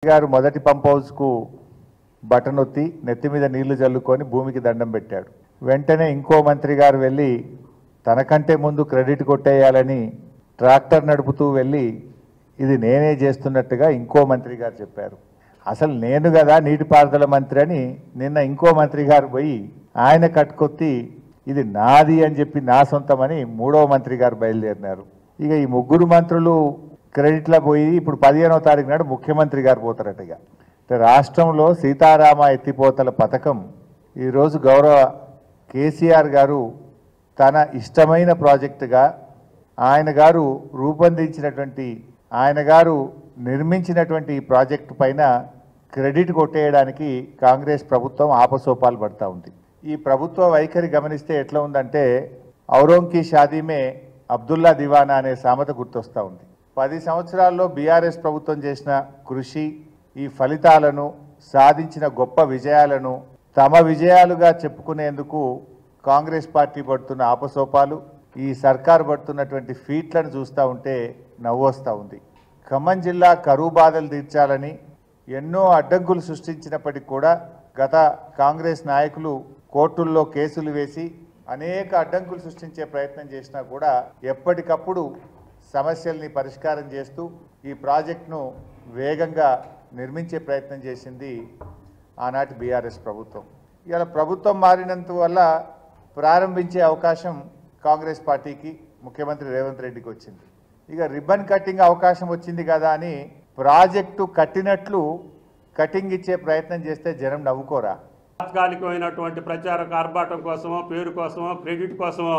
గారు మొదటి pump హౌస్కు button ఒత్తి నెత్తి మీద నీళ్లు జల్లుకొని భూమికి దండం పెట్టాడు. వెంటనే ఇంకో మంత్రి గారు వెళ్ళి తనకంటే ముందు క్రెడిట్ కొట్టేయాలని ట్రాక్టర్ నడుపుతూ వెళ్ళి ఇది నేనే చేస్తున్నట్టుగా ఇంకో మంత్రి గారు చెప్పారు. అసలు నేను కదా నీటిపారుదల మంత్రి అని నిన్న ఇంకో మంత్రి గారు పోయి ఆయన కట్టుకొత్తి ఇది నాది అని చెప్పి నా సొంతమని మూడవ మంత్రి గారు బయలుదేరినారు. ఇక ఈ ముగ్గురు మంత్రులు క్రెడిట్లో పోయి ఇప్పుడు 15వ తారీఖు నాడు ముఖ్యమంత్రి గారు పోతారటగా. రాష్ట్రంలో సీతారామ ఎత్తిపోతల పథకం ఈరోజు గౌరవ కేసీఆర్ గారు తన ఇష్టమైన ప్రాజెక్టుగా ఆయన గారు రూపొందించినటువంటి ఆయన గారు నిర్మించినటువంటి ఈ ప్రాజెక్టు పైన క్రెడిట్ కొట్టేయడానికి కాంగ్రెస్ ప్రభుత్వం ఆపసోపాలు పడతా ఉంది. ఈ ప్రభుత్వ వైఖరి గమనిస్తే ఎట్లా ఉందంటే ఔరోంకి షాదీమే అబ్దుల్లా దివానా అనే సామెత గుర్తొస్తూ ఉంది. 10 సంవత్సరాల్లో బీఆర్ఎస్ ప్రభుత్వం చేసిన కృషి, ఈ ఫలితాలను సాధించిన గొప్ప విజయాలను తమ విజయాలుగా చెప్పుకునేందుకు కాంగ్రెస్ పార్టీ పడుతున్న ఆపసోపాలు, ఈ సర్కారు పడుతున్నటువంటి ఫీట్లను చూస్తూ ఉంటే నవ్వొస్తూ ఉంది. ఖమ్మం జిల్లా కరువు బాధలు తీర్చాలని ఎన్నో అడ్డంకులు సృష్టించినప్పటికీ కూడా గత కాంగ్రెస్ నాయకులు కోర్టుల్లో కేసులు వేసి అనేక అడ్డంకులు సృష్టించే ప్రయత్నం చేసినా కూడా ఎప్పటికప్పుడు సమస్యల్ని పరిష్కారం చేస్తూ ఈ ప్రాజెక్టును వేగంగా నిర్మించే ప్రయత్నం చేసింది ఆనాటి బీఆర్ఎస్ ప్రభుత్వం. ఇవాళ ప్రభుత్వం మారినంత వల్ల ప్రారంభించే అవకాశం కాంగ్రెస్ పార్టీకి ముఖ్యమంత్రి రేవంత్ రెడ్డికి వచ్చింది. ఇక రిబ్బన్ కటింగ్ అవకాశం వచ్చింది కదా అని ప్రాజెక్టు కట్టినట్లు కటింగ్ ఇచ్చే ప్రయత్నం చేస్తే జనం నవ్వుకోరా? తాత్కాలికమైనటువంటి ప్రచార ఆర్భాటం కోసమో, పేరు కోసమో, క్రెడిట్ కోసమో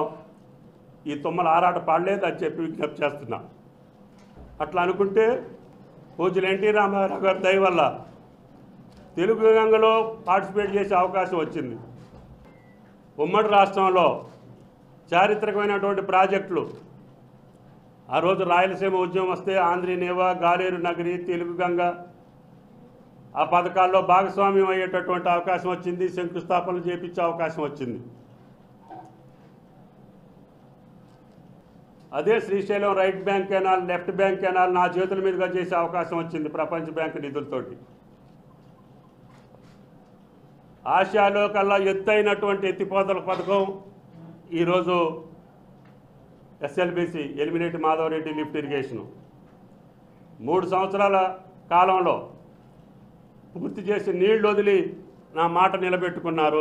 ఈ తుమ్మల ఆరాట పాడలేదు అని చెప్పి విజ్ఞప్తి చేస్తున్నా. అట్లా అనుకుంటే పూజ్యులు ఎన్టీ రామారావు గారి దయ వల్ల తెలుగు గంగలో పార్టిసిపేట్ చేసే అవకాశం వచ్చింది. ఉమ్మడి రాష్ట్రంలో చారిత్రకమైనటువంటి ప్రాజెక్టులు ఆ రోజు రాయలసీమ ఉద్యమం వస్తే ఆంధ్రీనేవా, గాలేరు నగరి, తెలుగు గంగ ఆ పథకాల్లో భాగస్వామ్యం అయ్యేటటువంటి అవకాశం వచ్చింది. శంకుస్థాపనలు చేపించే అవకాశం వచ్చింది. అదే Srisailam right bank canal, left bank canal నా చేతుల మీదుగా చేసే అవకాశం వచ్చింది ప్రపంచ బ్యాంక్ నిధులతోటి. ఆసియాలో కల్లా ఎత్తైనటువంటి ఎత్తిపోతల పథకం ఈరోజు SLBC Elimineti Madhava Reddy lift irrigation 3 సంవత్సరాల కాలంలో పూర్తి చేసి నీళ్లు వదిలి నా మాట నిలబెట్టుకున్నారు.